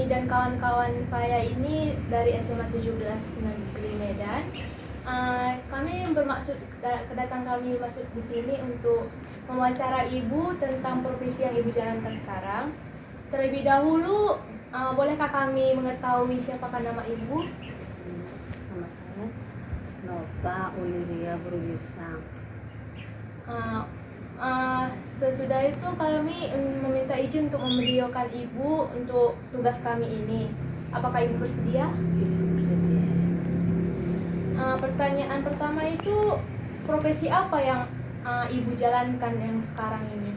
kami dan kawan-kawan saya ini dari SMA 17 Negeri Medan. Kami bermaksud kami masuk di sini untuk mewawancara ibu tentang profesi yang ibu jalankan sekarang. Terlebih dahulu, bolehkah kami mengetahui siapakah nama ibu? Nama saya Nova Uliria Brugisang. Sesudah itu kami meminta izin untuk memvideokan ibu untuk tugas kami ini. Apakah ibu bersedia? Bersedia. Pertanyaan pertama itu, profesi apa yang ibu jalankan yang sekarang ini?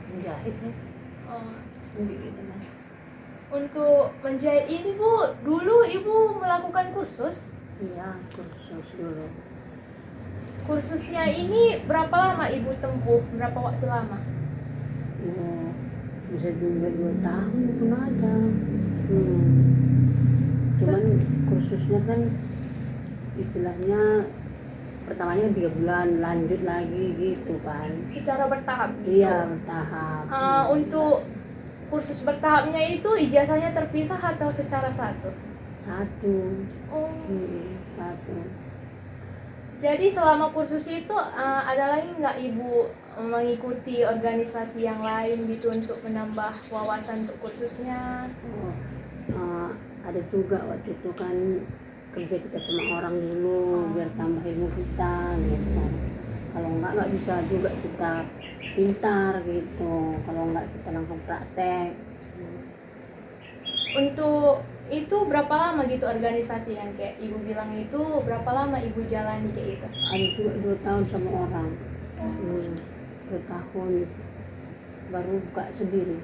Menjahit ya. Begitu lah. Untuk menjahit ini Bu, dulu ibu melakukan kursus. Iya, kursus dulu. Kursusnya ini berapa lama ibu tempuh? Berapa waktu lama? Bisa juga 2 tahun pun ada. Cuman kursusnya kan istilahnya pertamanya 3 bulan, lanjut lagi gitu kan. Secara bertahap gitu? Iya, bertahap. Untuk kursus bertahapnya itu ijazahnya terpisah atau secara satu? Satu. Oh. Satu. Jadi selama kursus itu ada lagi nggak ibu mengikuti organisasi yang lain gitu untuk menambah wawasan untuk kursusnya? Ada juga waktu itu kan kerja kita sama orang dulu biar tambah ilmu kita gitu. Kalau nggak bisa juga kita pintar gitu. Kalau nggak kita langsung praktek. Untuk itu berapa lama gitu organisasi yang kayak ibu bilang itu, berapa lama ibu jalani kayak itu? Ada juga 2 tahun sama orang. 2 tahun baru buka sendiri.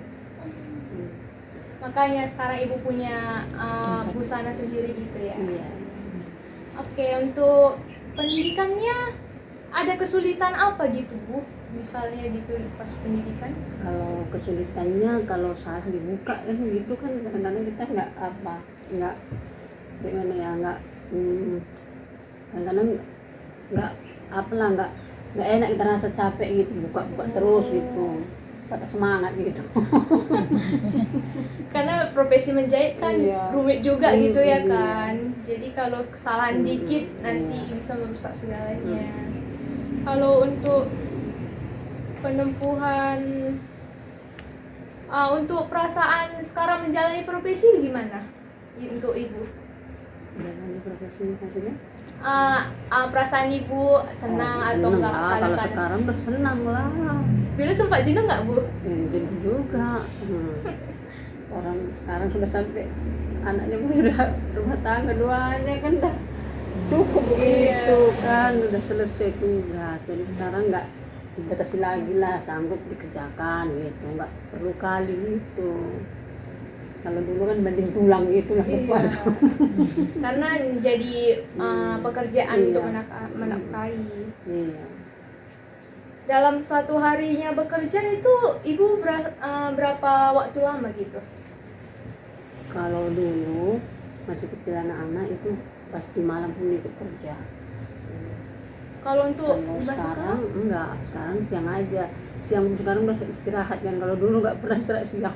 Makanya sekarang ibu punya busana sendiri gitu ya? Iya. Oke, untuk pendidikannya ada kesulitan apa gitu Bu? Misalnya gitu pas pendidikan? Kalau kesulitannya kalau saat dibuka kan gitu kan kadang-kadang kita nggak gimana ya, kadang-kadang nggak enak, kita rasa capek gitu buka terus gitu, patah semangat gitu. Karena profesi menjahit kan rumit juga gitu ya kan. Jadi kalau kesalahan dikit nanti bisa merusak segalanya. Kalau untuk penempuhan, untuk perasaan sekarang menjalani profesi gimana untuk ibu? Menjalani profesi maksudnya? Perasaan ibu senang atau enggak? Kalau sekarang udah senang lah. Dulu sempat jenuh nggak Bu? Jenuh juga. Orang sekarang sudah sampai anaknya pun sudah rumah tangga duanya kan dah cukup begitu kan, udah selesai tugas. Jadi sekarang nggak dibatasi lagi lah, sanggup dikerjakan gitu, nggak perlu kali gitu. Kalau dulu kan banding tulang gitu lah. Karena jadi pekerjaan untuk menafkahi. Iya. Dalam satu harinya bekerja itu ibu berapa waktu lama gitu? Kalau dulu masih kecil anak-anak itu pasti malam pun ikut kerja. Kalau untuk sekarang enggak, sekarang siang aja. Siang sekarang udah istirahat kan, kalau dulu nggak pernah istirahat siang.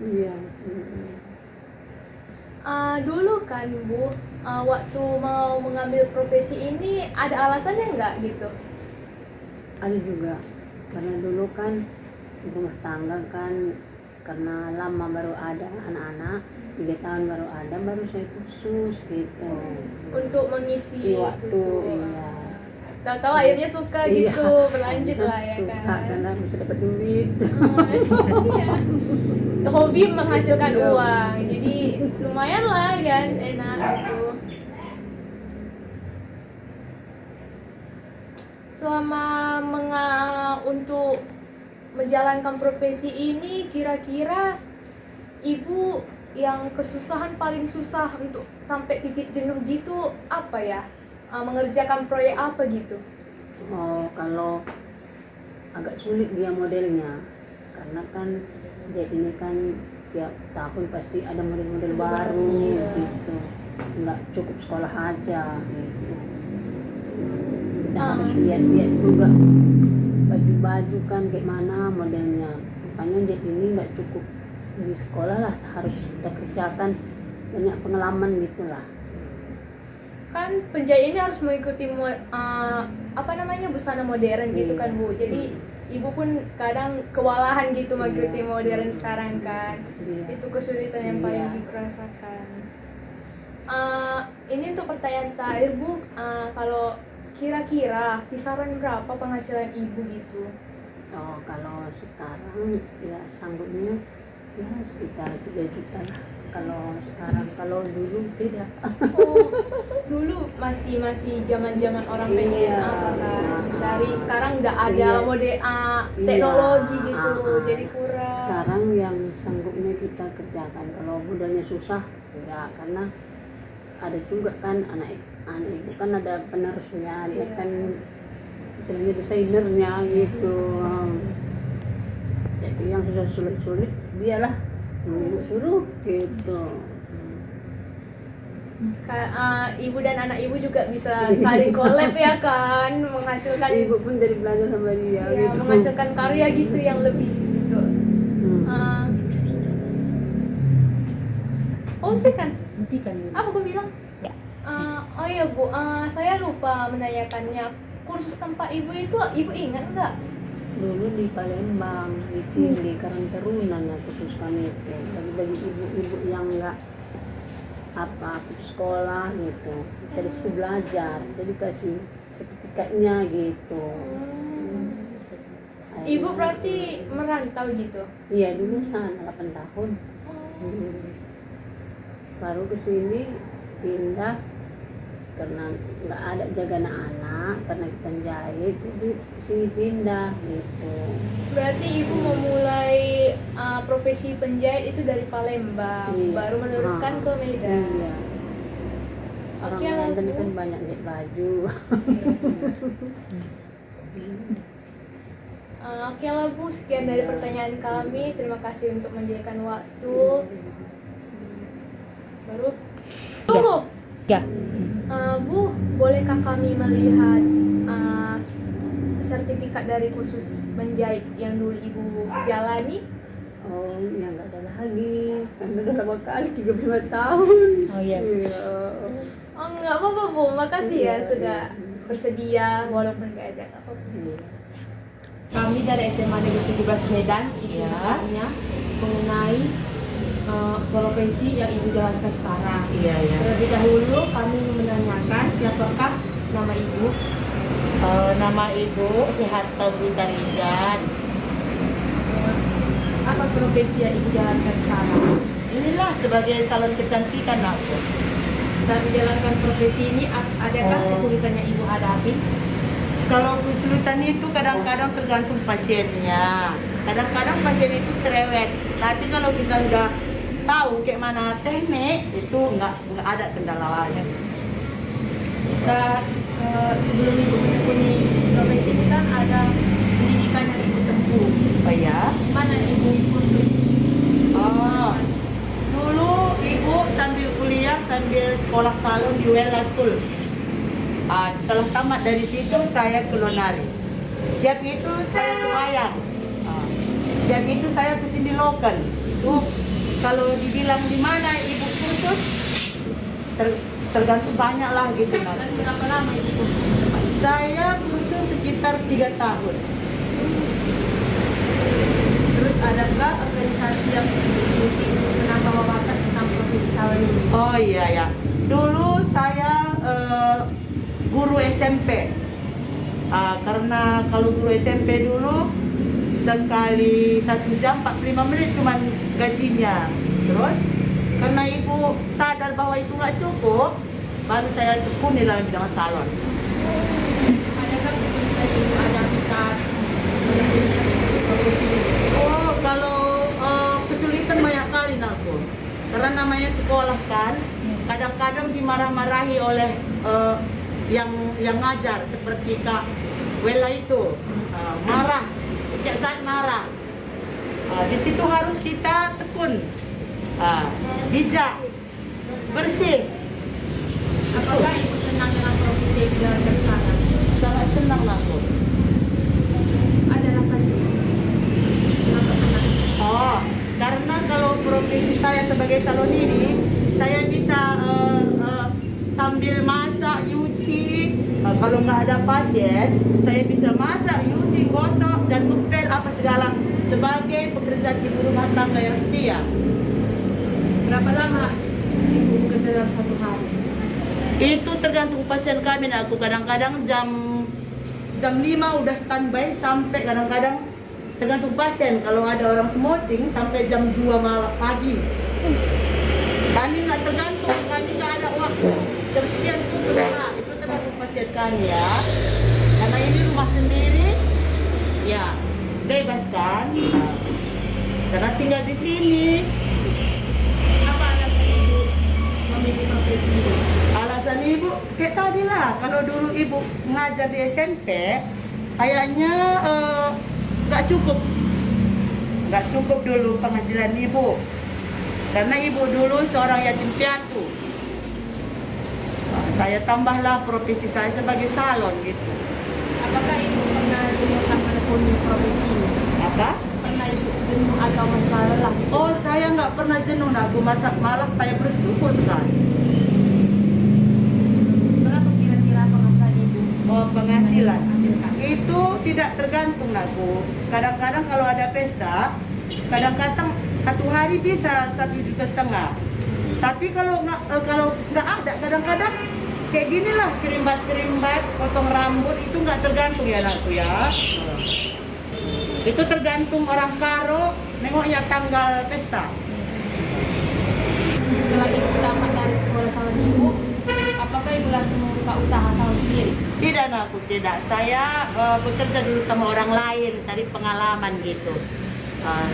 Iya. Dulu kan Bu, waktu mau mengambil profesi ini ada alasannya nggak gitu? Ada juga, karena dulu kan rumah tangga kan, karena lama baru ada anak-anak, 3 tahun baru ada, baru saya kursus gitu. Untuk mengisi waktu, iya. Tahu-tahu akhirnya suka gitu, berlanjut lah ya suka, kan. karena bisa dapat duit. Iya. Hobi menghasilkan uang, jadi lumayan lah kan, enak gitu. Selama untuk menjalankan profesi ini, kira-kira ibu yang kesusahan paling susah untuk sampai titik jenuh gitu apa ya? Mengerjakan proyek apa gitu? Kalau agak sulit dia modelnya, karena kan jadi ini kan tiap tahun pasti ada model-model baru gitu, nggak cukup sekolah aja gitu. Kita harus lihat-lihat juga baju-baju kan kayak mana modelnya, makanya jadi ini nggak cukup di sekolah lah harus kita kerjakan, banyak pengalaman gitulah. Kan penjahit ini harus mengikuti busana modern gitu kan Bu. Jadi ibu pun kadang kewalahan gitu mengikuti modern sekarang kan. Itu kesulitan yang paling dirasakan. Ini untuk pertanyaan terakhir Bu, kalau kira-kira kisaran berapa penghasilan ibu gitu? Oh, kalau sekarang ya sanggupnya ya sekitar 3 juta lah. Kalau sekarang, kalau dulu tidak. Oh, dulu masih zaman orang pengen mencari. Sekarang udah ada mode teknologi gitu, jadi kurang. Sekarang yang sanggupnya kita kerjakan. Kalau modalnya susah, enggak, karena ada juga kan anak ibu kan ada penerusnya, dia kan istilahnya desainernya gitu. Jadi yang susah sulit dialah ibu suruh gitu. Ibu dan anak ibu juga bisa saling collab ya kan, menghasilkan Ibu pun jadi belajar sama dia gitu. menghasilkan karya gitu yang lebih gitu. Oh sih kan? Apa aku bilang? Ya. Oh iya Bu, saya lupa menanyakannya. Kursus tempat ibu itu ibu ingat nggak? Dulu di Palembang, di Cili, Karang Taruna khususkan itu. Bagi ibu-ibu yang enggak putus sekolah gitu, bisa di situ belajar, jadi kasih sertifikatnya gitu. Ibu berarti merantau gitu? Iya, dulu sana 8 tahun. Baru ke sini pindah karena nggak ada jaga anak, karena kita jahit, jadi sini pindah gitu. Berarti ibu memulai profesi penjahit itu dari Palembang, baru meneruskan ke Medan. Iya. Oke Orang lah Medan Bu. kan banyak jahit baju. Oke lah Bu, sekian dari pertanyaan kami. Terima kasih untuk menyediakan waktu. Baru tunggu. Ya. Bu, bolehkah kami melihat sertifikat dari kursus menjahit yang dulu ibu jalani? Oh, ya nggak ada lagi. Kan udah lama kali 35 tahun. Oh iya. Oh nggak apa-apa Bu, makasih ya sudah bersedia walaupun nggak ada apa-apa. Kami dari SMA Negeri 17 Medan itu bertanya mengenai profesi yang ibu jalankan sekarang. Terlebih dahulu kami menanyakan siapakah nama ibu. Nama ibu Siharto Bintaridan. Apa profesi yang ibu jalankan sekarang? Inilah sebagai salon kecantikan aku. Saat menjalankan profesi ini, adakah kesulitan yang ibu hadapi? Kalau kesulitan itu kadang-kadang tergantung pasiennya. Kadang-kadang pasien itu cerewet. Tapi kalau kita udah tahu kayak mana teknik, itu nggak ada kendala lain. Saat sebelum ibu menekuni profesi ini kan ada pendidikan yang ibu tempuh. Oh ya? Mana ibu ikut? Oh, dulu ibu sambil kuliah, sambil sekolah salon di Wella School. Setelah tamat dari situ saya ke Lonari. Siap itu saya ke wayang. Siap itu saya ke sini lokal. Itu kalau dibilang di mana ibu kursus, tergantung banyak lah gitu. Dan berapa lama ibu kursus? Saya kursus sekitar 3 tahun. Terus adakah organisasi yang mengikuti untuk menambah wawasan tentang profesi salon ini? Oh iya ya. Dulu saya guru SMP. Karena kalau guru SMP dulu sekali 1 jam 45 menit cuman gajinya. Terus karena ibu sadar bahwa itu nggak cukup, baru saya tekuni dalam bidang salon. Adakah kesulitan ibu hadapi saat menekuni profesi ini? Oh, kalau kesulitan banyak kali aku. Karena namanya sekolah kan, kadang-kadang dimarah-marahi oleh yang ngajar seperti Kak Wela itu. Marah, setiap saat marah. Di situ harus kita tekun, bijak, bersih. Apakah ibu senang dengan profesi yang dijalankan sekarang? Sangat senang aku. Ada rasa juga. Kenapa senang? Oh, karena kalau profesi saya sebagai salon ini, saya bisa sambil masak, nyuci. Kalau nggak ada pasien, saya bisa masak, nyuci, gosok, dan ngepel apa segala sebagai pekerjaan ibu rumah tangga yang setia. Berapa lama ibu bekerja dalam satu hari? Itu tergantung pasien kami. Aku kadang-kadang jam 5 udah standby sampai kadang-kadang tergantung pasien. Kalau ada orang smoking sampai jam 2 malam pagi. Kami nggak tergantung, kami nggak ada waktu. Tersekian itu tergantung pasien kami ya. Karena ini rumah sendiri, ya bebas kan. Karena tinggal di sini. Apa alasan ibu memilih profesi ini? Alasan ibu kayak tadi lah, kalau dulu ibu ngajar di SMP kayaknya nggak cukup dulu penghasilan ibu, karena ibu dulu seorang yatim piatu. Saya tambahlah profesi saya sebagai salon gitu. Apakah ibu pernah jenuh sama menekuni profesi ini? Apa? Pernah ibu jenuh atau merasa lelah? Oh, saya nggak pernah jenuh, aku malah saya bersyukur sekali. Berapa kira-kira penghasilan ibu? Oh, penghasilan Hasilkan. itu tidak tergantung aku. Kadang-kadang kalau ada pesta, kadang-kadang satu hari bisa 1,5 juta. Tapi kalau nggak ada, kadang-kadang kayak gini lah, kerimbat, potong rambut itu nggak tergantung ya aku ya. Itu tergantung orang karo, nengoknya tanggal pesta. Setelah ibu tamat dari sekolah salon ibu, apakah ibu langsung membuka usaha salon sendiri? Tidak, aku tidak. Saya bekerja dulu sama orang lain, cari pengalaman gitu.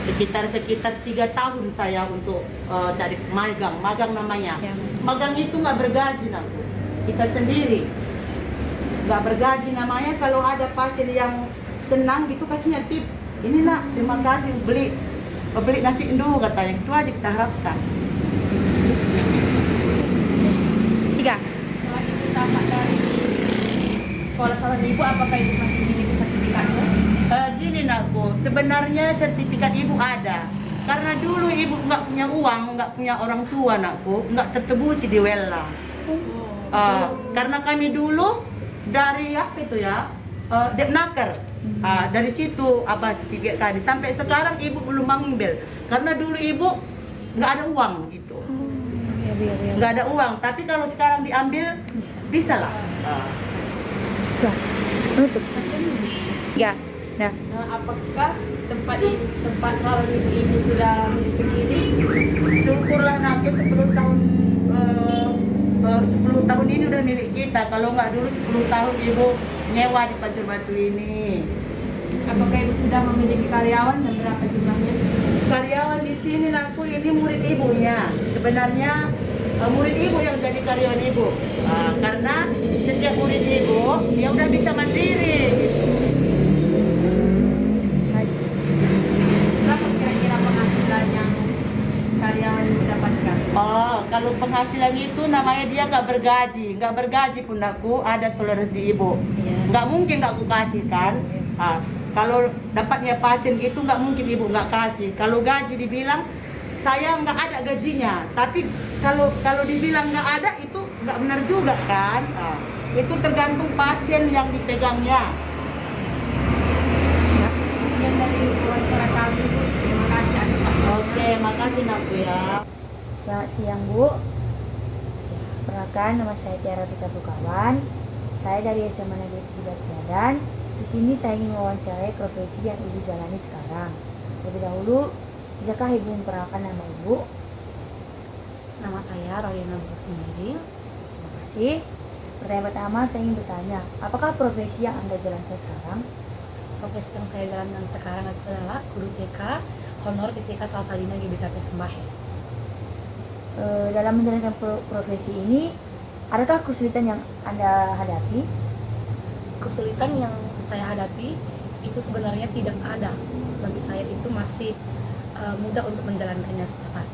Sekitar 3 tahun saya untuk cari magang namanya. Ya. Magang itu nggak bergaji aku, kita sendiri nggak bergaji namanya. Kalau ada pasien yang senang gitu kasihnya tip, ini nak terima kasih beli nasi Indo katanya, itu aja kita harapkan. 3. Setelah ibu tamat dari sekolah salon ibu, apakah ibu masih memiliki sertifikatnya? Gini nakku, sebenarnya sertifikat ibu ada. Karena dulu ibu nggak punya uang, nggak punya orang tua nakku, nggak tertebusi di Wella. Karena kami dulu dari apa itu ya, Depnaker. Dari situ apa sertifikat tadi sampai sekarang ibu belum mengambil. Karena dulu ibu nggak ada uang gitu, nggak ada uang. Tapi kalau sekarang diambil bisa lah. Tutup. 3. Nah, Apakah tempat salon ibu ini sudah milik sendiri? Syukurlah nakku 10 tahun 10 tahun ini udah milik kita. Kalau nggak dulu 10 tahun ibu nyewa di Pancur Batu ini. Apakah ibu sudah memiliki karyawan dan berapa jumlahnya? Karyawan di sini nakku ini murid ibunya. Sebenarnya murid ibu yang jadi karyawan ibu. Karena setiap murid ibu dia udah bisa mandiri. Berapa kira-kira penghasilan yang karyawan ibu dapatkan? Oh, kalau penghasilan itu namanya dia nggak bergaji pun aku ada toleransi ibu. Nggak mungkin nggak aku kasih kan. Kalau dapatnya pasien gitu nggak mungkin ibu nggak kasih. Kalau gaji dibilang saya nggak ada gajinya, tapi kalau dibilang nggak ada itu nggak benar juga kan. Itu tergantung pasien yang dipegangnya. Sekian dari wawancara kami, Bu. Terima kasih atas waktunya. Oke, makasih nakku ya. selamat siang Bu. Perkenalkan, nama saya Tiara Pita Bukawan. Saya dari SMA Negeri 17 Medan. Di sini saya ingin mewawancarai profesi yang Ibu jalani sekarang. Terlebih dahulu, bisakah Ibu memperkenalkan nama Ibu? Nama saya Royana Sendiri. Terima kasih. Pertanyaan pertama, saya ingin bertanya, apakah profesi yang Anda jalankan sekarang? Profesi yang saya jalankan sekarang adalah guru TK honor di TK Salsalina GBKP Sembahe. Dalam menjalankan profesi ini, adakah kesulitan yang Anda hadapi? Kesulitan yang saya hadapi itu sebenarnya tidak ada. Bagi saya itu masih mudah untuk menjalankannya setiap hari.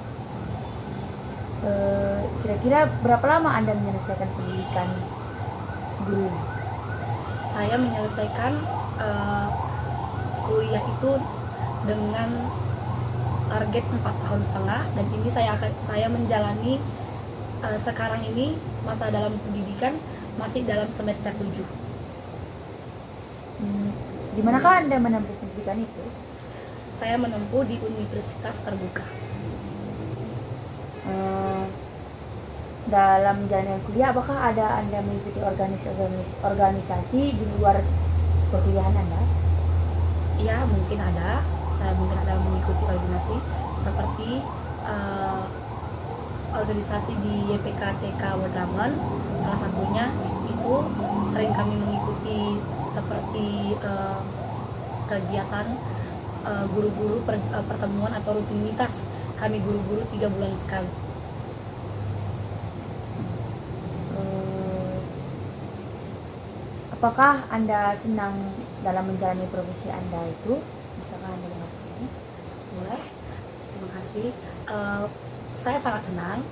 Kira-kira berapa lama Anda menyelesaikan pendidikan guru? Saya menyelesaikan kuliah itu dengan target 4 tahun setengah, dan ini saya menjalani sekarang ini masa dalam pendidikan masih dalam semester 7. Di manakah Anda menempuh pendidikan itu? Saya menempuh di Universitas Terbuka. Dalam menjalani kuliah, apakah ada Anda mengikuti organisasi di luar perkuliahan Anda? Iya, mungkin ada. Saya mungkin ada mengikuti organisasi seperti organisasi di YPKTK Wadraman. Salah satunya itu sering kami mengikuti seperti kegiatan guru-guru pertemuan atau rutinitas kami guru-guru 3 bulan sekali. Apakah Anda senang dalam menjalani profesi Anda itu? Misalkan Anda mengatakan. Boleh, terima kasih. Saya sangat senang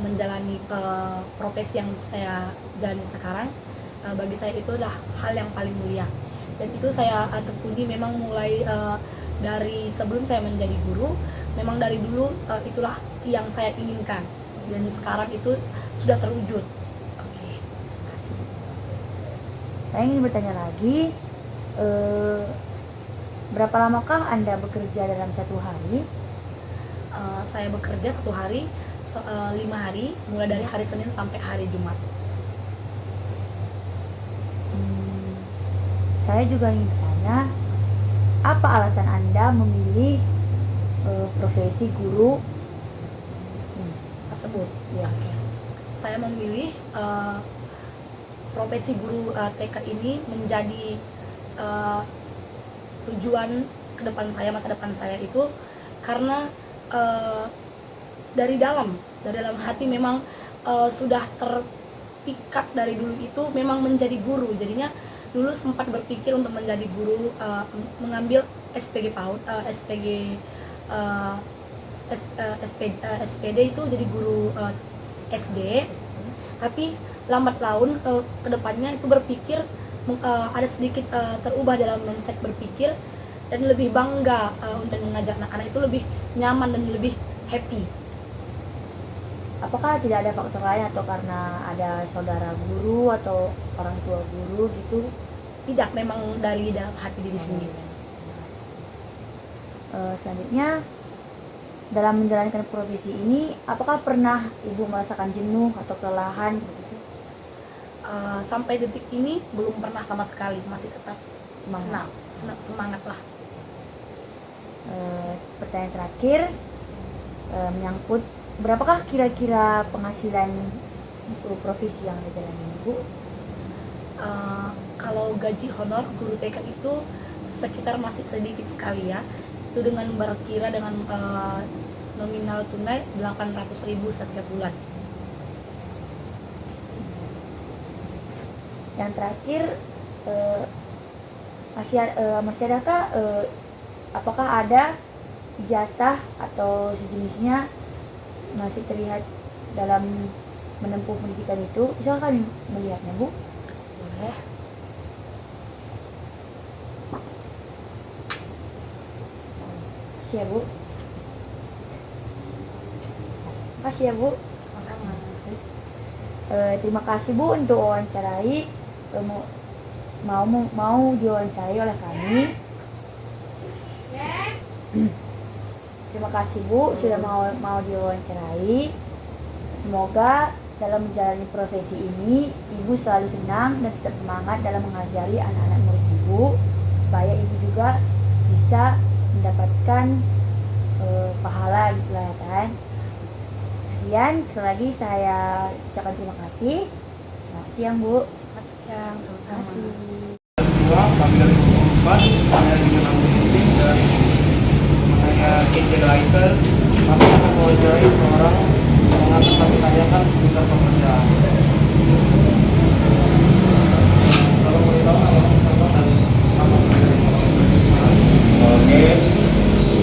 menjalani profesi yang saya jalani sekarang. Bagi saya itu adalah hal yang paling mulia, dan itu saya tekuni memang mulai dari sebelum saya menjadi guru. Memang dari dulu itulah yang saya inginkan, dan sekarang itu sudah terwujud. Oke. Saya ingin bertanya lagi, berapa lamakah Anda bekerja dalam satu hari? Saya bekerja 1 hari 5 hari, mulai dari hari Senin sampai hari Jumat. Saya juga ingin bertanya, apa alasan Anda memilih profesi guru Tersebut. Ya. Oke. Saya memilih profesi guru TK ini menjadi tujuan ke depan saya, masa depan saya itu karena dari dalam hati memang sudah terpikat dari dulu itu memang menjadi guru. Jadinya dulu sempat berpikir untuk menjadi guru, mengambil SPG PAUD, SPD itu jadi guru SD. Tapi lambat laun ke depannya itu berpikir ada sedikit terubah dalam mindset berpikir, dan lebih bangga untuk mengajar anak-anak itu lebih nyaman dan lebih happy. Apakah tidak ada faktor lain atau karena ada saudara guru atau orang tua guru gitu? Tidak, memang dari dalam hati diri sendiri. Selanjutnya, dalam menjalankan profesi ini, apakah pernah Ibu merasakan jenuh atau kelelahan begitu? Sampai detik ini belum pernah sama sekali, masih tetap semangat lah. Pertanyaan terakhir, menyangkut berapakah kira-kira penghasilan untuk profesi yang dijalani Ibu? Kalau gaji honor guru TK itu sekitar masih sedikit sekali ya. Itu dengan berkira dengan nominal tunai 800.000 setiap bulan. Yang terakhir, masih adakah apakah ada ijazah atau sejenisnya masih terlihat dalam menempuh pendidikan itu? Silakan melihatnya, Bu. Boleh. Makasih ya, Bu. Makasih ya, Bu. Sama-sama. Terima kasih, Bu, untuk wawancarai, mau diwawancarai oleh kami. Terima kasih, Bu, sudah mau diwawancarai. Semoga dalam menjalani profesi ini Ibu selalu senang dan tetap semangat dalam mengajari anak-anak murid Ibu, supaya Ibu juga bisa mendapatkan pahala gitu lah ya kan. Sekian, sekali lagi saya ucapkan terima kasih. Selamat siang, Bu. Selamat siang, Terima sama-sama. kasih. Kedua, kami dari Kumpulan, saya dengan Abu Gunting dan saya Kitchen Writer. Kami akan mewawancarai seorang yang akan kami tanyakan seputar pekerjaan. Kalau boleh tahu nama bersama dan apa pekerjaan. Oke,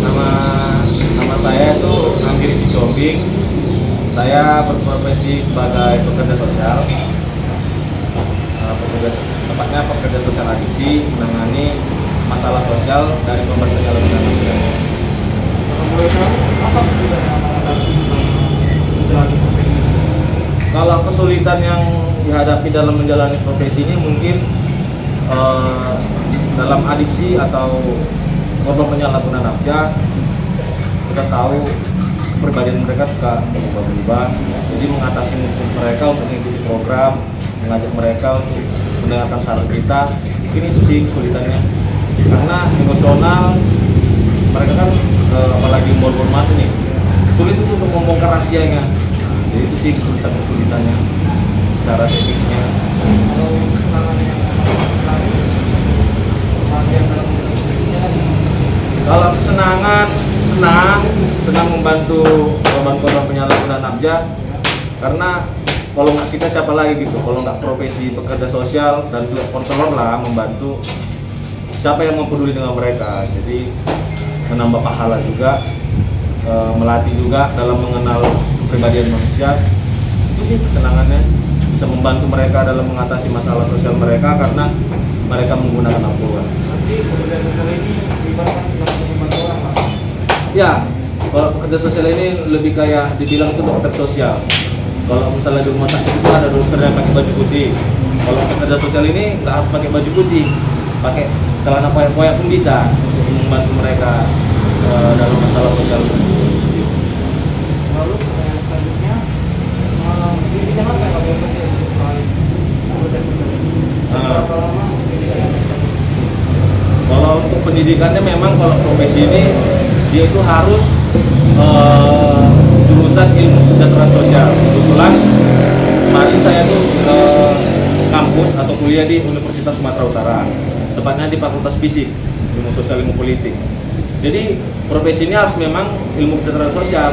nama saya itu Anggi Bisombing. Saya berprofesi sebagai pekerja sosial. Tepatnya pekerja sosial adiksi, menangani masalah sosial dari pemberhentian lembaga. Kalau boleh tahu, apa kesulitan yang menghadapi menjalani profesi? Kalau kesulitan yang dihadapi dalam menjalani profesi ini mungkin dalam adiksi atau korban penyalahgunaan nafkah, kita tahu kepribadian mereka suka berubah-ubah. Jadi mengatasi mereka untuk mengikuti program, mengajak mereka untuk mendengarkan saran kita, mungkin itu sih kesulitannya. Karena emosional, mereka kan apalagi umur-umur masih nih, sulit itu untuk membongkar rahasianya. Jadi itu sih kesulitannya, cara teknisnya. Kalau kesenangan yang selalu bagian dalam profesinya lagi. Kalau kesenangan, senang membantu korban-korban penyalahgunaan nafkah. Karena kalau nggak kita siapa lagi gitu, kalau nggak profesi pekerja sosial dan juga konselor lah membantu, siapa yang peduli dengan mereka. Jadi menambah pahala juga, melatih juga dalam mengenal kepribadian manusia. Itu sih kesenangannya, bisa membantu mereka dalam mengatasi masalah sosial mereka karena mereka menggunakan narkoba. Nanti pekerja sosial ini ibaratkan sebagai membantu orang, Pak. Ya, kalau pekerja sosial ini lebih kayak dibilang itu dokter sosial. Kalau misalnya di rumah sakit itu ada dokter yang pakai baju putih. Kalau pekerja sosial ini nggak harus pakai baju putih, pakai celana koyak-koyak pun bisa untuk membantu mereka dalam masalah sosial. Lalu pertanyaan selanjutnya, pendidikan apa yang paling penting untuk pekerja sosial ini? Berapa lama pendidikan yang penting? Kalau untuk pendidikannya memang kalau profesi ini dia itu harus jurusan ilmu kesejahteraan sosial. Kebetulan kemarin saya tuh ke kampus atau kuliah di Universitas Sumatera Utara, tepatnya di Fakultas Fisik, Ilmu Sosial Ilmu Politik. Jadi profesi ini harus memang ilmu kesejahteraan sosial.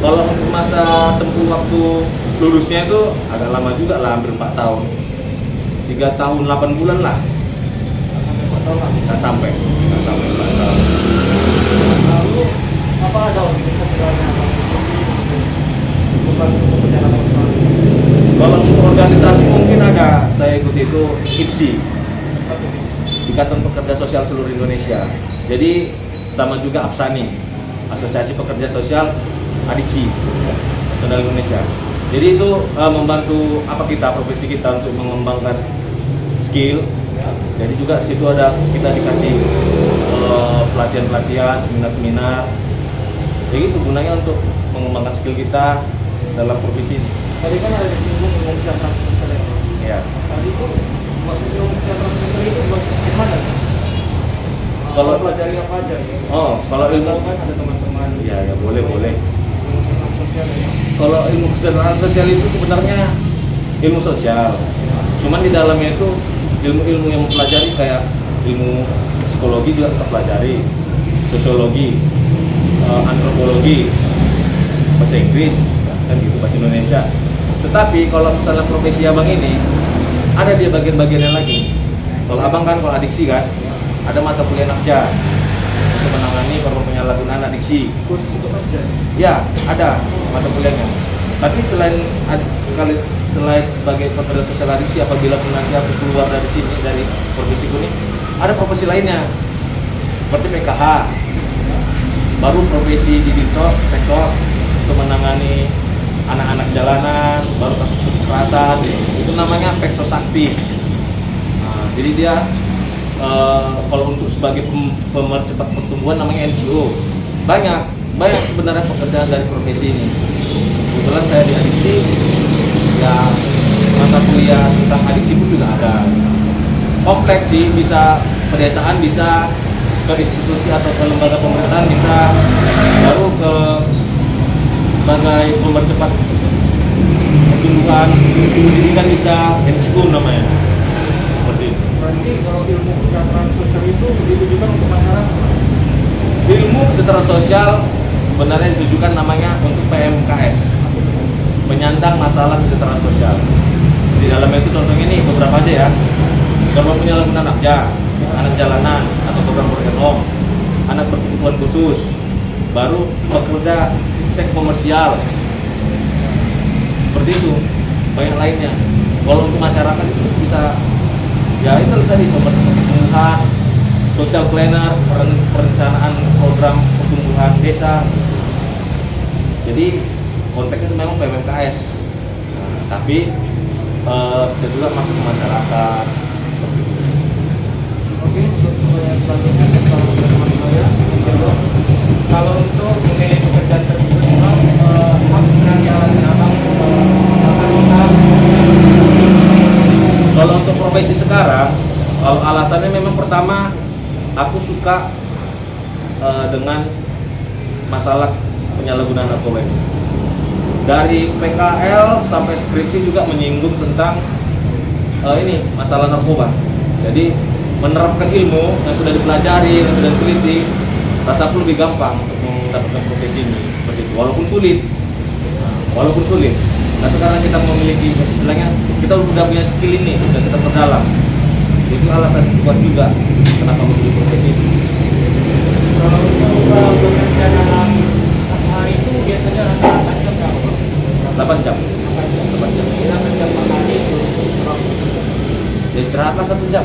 Kalau untuk masa tempuh waktu lulusnya itu agak lama juga lah, hampir 4 tahun, 3 tahun 8 bulan lah. Nggak sampai 4 tahun. Lalu apa ada organisasi lain yang membantu pekerjaan sosial? Kalau untuk organisasi mungkin ada, saya ikuti itu IPSI, Ikatan Pekerja Sosial Seluruh Indonesia. Jadi sama juga APSANI, Asosiasi Pekerja Sosial Adiksi Nasional Indonesia. Jadi itu membantu profesi kita untuk mengembangkan skill. Jadi juga di situ ada kita dikasih pelatihan-pelatihan, seminar-seminar. Jadi itu gunanya untuk mengembangkan skill kita dalam profesi ini. Tadi kan ada disinggung ilmu kesejahteraan sosial ya. Ya. Tadi itu maksud ilmu kesejahteraan sosial itu bagaimana? Kalau pelajari apa aja? Ya? Kalau ilmu kan ada teman-teman. ya boleh. Ilmu kesejahteraan sosial ya. Kalau ilmu kesejahteraan sosial itu sebenarnya ilmu sosial. Cuman di dalamnya itu ilmu-ilmu yang mempelajari kayak ilmu psikologi juga kita pelajari, sosiologi, antropologi, bahasa Inggris, kan gitu, bahasa Indonesia. Tetapi kalau misalnya profesi abang ini ada dia bagian-bagiannya lagi. Kalau abang kan kalau adiksi kan ada mata kuliah nafkah untuk menangani korban penyalahgunaan adiksi. Khusus untuk kerja. Ya, ada mata kuliahnya. Tapi selain sebagai pekerja sosial adiksi, apabila nanti aku keluar dari sini, dari profesi ini, ada profesi lainnya seperti PKH, baru profesi di Dinsos, Peksos untuk menangani anak-anak jalanan, baru kasus kekerasan, itu namanya Peksos Sakti. Nah, jadi dia kalau untuk sebagai pemercepat pertumbuhan namanya NGO. Banyak sebenarnya pekerjaan dari profesi ini. Kebetulan saya di adiksi, ya mata kuliah tentang adiksi pun juga ada. Kompleks sih, bisa pedesaan, bisa ke institusi atau ke lembaga pemerintahan, bisa baru ke sebagai pemercepat pertumbuhan pendidikan, bisa NGO namanya. Seperti itu. Berarti kalau ilmu kesejahteraan sosial itu ditujukan untuk masyarakat. Ilmu kesejahteraan sosial sebenarnya ditujukan namanya untuk PMKS, penyandang masalah kesejahteraan sosial. Di dalamnya itu contohnya ini beberapa aja ya. Korban penyalahgunaan nafkah, anak jalanan atau program bergenom, anak berkebutuhan khusus, baru pekerja seks komersial. Seperti itu, banyak lainnya. Kalau untuk masyarakat itu bisa ya itu tadi mempercepat pertumbuhan, social planner, perencanaan program pertumbuhan desa. Jadi konteksnya memang PMKS, tapi bisa juga masuk ke masyarakat. Oke, untuk pertanyaan selanjutnya kalau untuk memilih pekerjaan tersebut memang apa sebenarnya alasan abang Kalau untuk profesi sekarang, kalau alasannya memang pertama aku suka dengan masalah penyalahgunaan narkoba. Dari PKL sampai skripsi juga menyinggung tentang ini masalah narkoba. Jadi menerapkan ilmu yang sudah dipelajari, yang sudah diteliti, rasaku lebih gampang untuk mendapatkan profesi ini seperti itu. Walaupun sulit, tapi karena kita memiliki istilahnya kita sudah punya skill ini dan kita perdalam. Itu alasan kuat juga kenapa memilih profesi ini. kalau untuk bekerja dalam satu hari itu biasanya rata-rata jam berapa? 8 jam. 8 jam. Kira kerja per hari itu Ya istirahatlah 1 jam.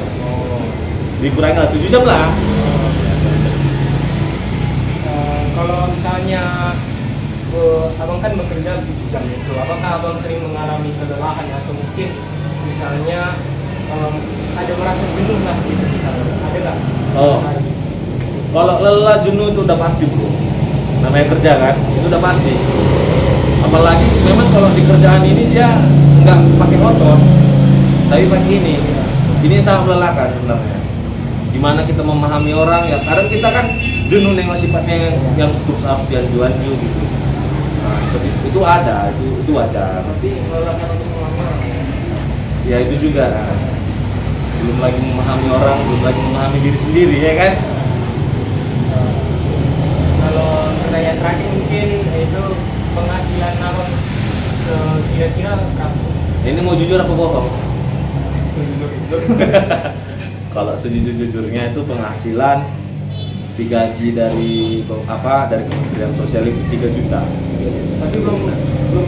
Dikurangi lah 7 jam lah. Kalau misalnya abang kan bekerja 7 jam itu, apakah abang sering mengalami kelelahan atau mungkin misalnya ada merasa jenuh lah gitu misalnya, ada nggak? Oh, kalau lelah jenuh itu udah pasti bro. Namanya kerja kan, itu udah pasti. Apalagi memang kalau di kerjaan ini dia nggak pakai otot, tapi pakai ini. Ini sangat melelahkan sebenarnya. Gimana kita memahami orang ya? Kadang kita kan jenuh yang sifatnya yang terus harus dianju-anju gitu. Nah, seperti itu ada, itu wajar. Tapi melelahkan untuk orang. Ya itu juga. Belum lagi memahami orang, belum lagi memahami diri sendiri ya kan? Kalau pertanyaan terakhir mungkin itu penghasilan abang kira-kira berapa? Ini mau jujur apa bohong? Jujur. Kalau sejujur-jujurnya itu penghasilan digaji dari Kementerian Sosial itu 3 juta. Tapi belum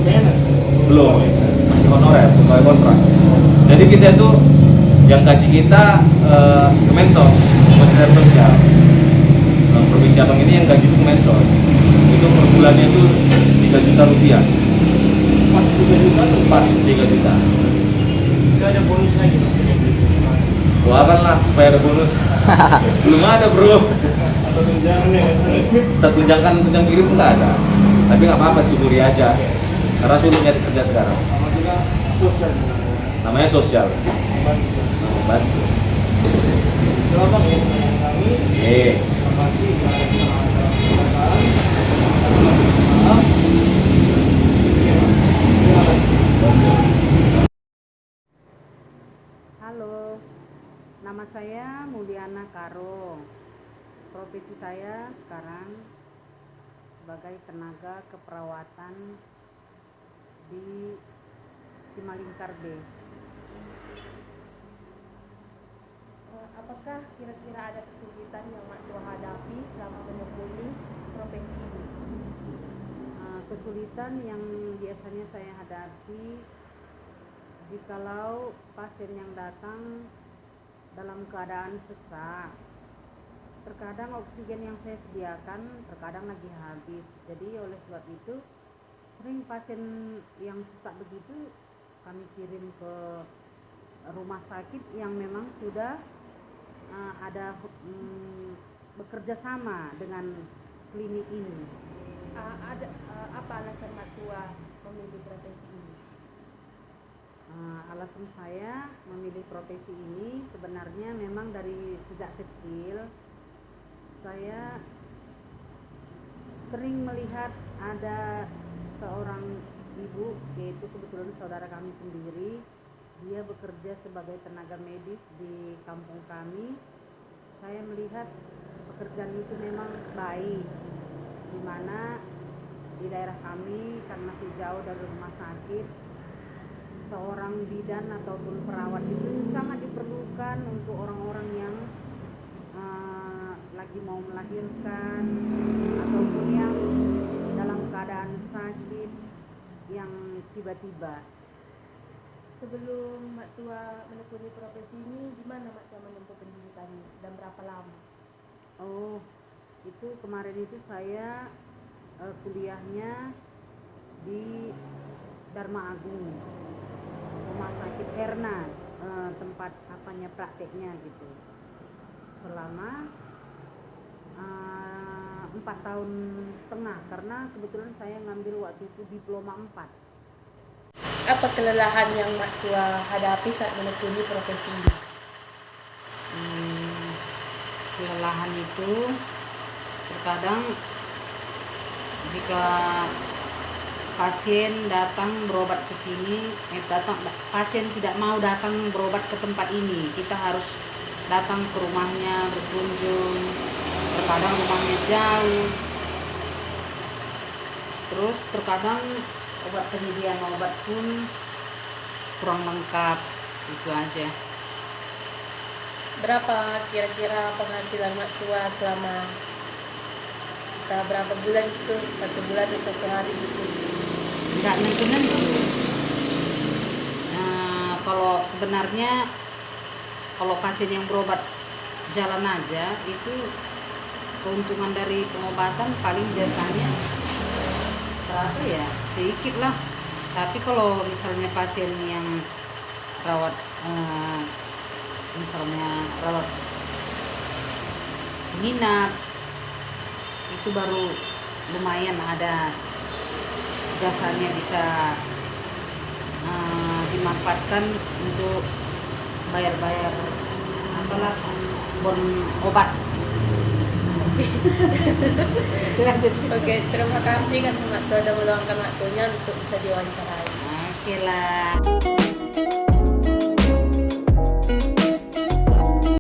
PNS. Belum, masih honorer, pegawai kontrak. Jadi kita itu yang gaji kita Kemensos, Kementerian Sosial. Provinsi Abang ini yang gaji itu Kemensos. Itu per bulannya itu 3 juta rupiah. Pas 3 juta tuh Pas 3 juta. itu ada bonus lagi tuh. Doakan lah supaya ada bonus. Belum ada bro. Atau tunjangan ya? Kita tunjang kirim nggak ada. Tapi nggak apa-apa, syukuri aja. Karena sulit nyari kerja sekarang. Sama juga sosial. Namanya sosial. Bantu. Bantu. Itu abang ya pertanyaan kami. Terima kasih. Halo, nama saya Mulyana Karo. Profesi saya sekarang sebagai tenaga keperawatan di Simalingkar B. Apakah kira-kira ada kesulitan yang Mak Tua hadapi selama menekuni profesi ini? Kesulitan yang biasanya saya hadapi jikalau pasien yang datang dalam keadaan sesak. Terkadang oksigen yang saya sediakan terkadang lagi habis. Jadi oleh sebab itu sering pasien yang sesak begitu kami kirim ke rumah sakit yang memang sudah ada bekerja sama dengan klinik ini. Apa alasan Mak Tua memilih profesi ini? Alasan saya memilih profesi ini sebenarnya memang dari sejak kecil saya sering melihat ada seorang ibu, yaitu kebetulan saudara kami sendiri. Dia bekerja sebagai tenaga medis di kampung kami. Saya melihat pekerjaan itu memang baik, di mana di daerah kami karena masih jauh dari rumah sakit, seorang bidan ataupun perawat itu sangat diperlukan untuk orang-orang yang lagi mau melahirkan ataupun yang dalam keadaan sakit yang tiba-tiba. Sebelum Mak Tua menekuni profesi ini, di mana Mak Tua menempuh pendidikannya dan berapa lama? Oh, itu kemarin itu saya kuliahnya di Dharma Agung, Rumah Sakit Herna, tempat apanya prakteknya gitu. Selama 4 tahun setengah, karena kebetulan saya ngambil waktu itu diploma 4. Apa kelelahan yang Mak Tua hadapi saat menekuni profesi ini? Kelelahan itu terkadang jika pasien datang berobat ke sini, pasien tidak mau datang berobat ke tempat ini, kita harus datang ke rumahnya berkunjung. Terkadang rumahnya jauh, terus terkadang penyediaan obat pun kurang lengkap, itu aja. Berapa kira-kira penghasilan Mak Tua selama berapa bulan itu? 1 bulan atau 1 hari gitu? Nggak nentu-nentu. Kalau sebenarnya kalau pasien yang berobat jalan aja itu keuntungan dari pengobatan paling jasanya berapa ya, sedikit lah. Tapi kalau misalnya pasien yang rawat rawat inap itu baru lumayan ada jasanya, bisa dimanfaatkan untuk bayar-bayar apalah bon obat. Oke, terima kasih kan Mak Tua sudah meluangkan waktunya untuk bisa diwawancarai. Oke lah.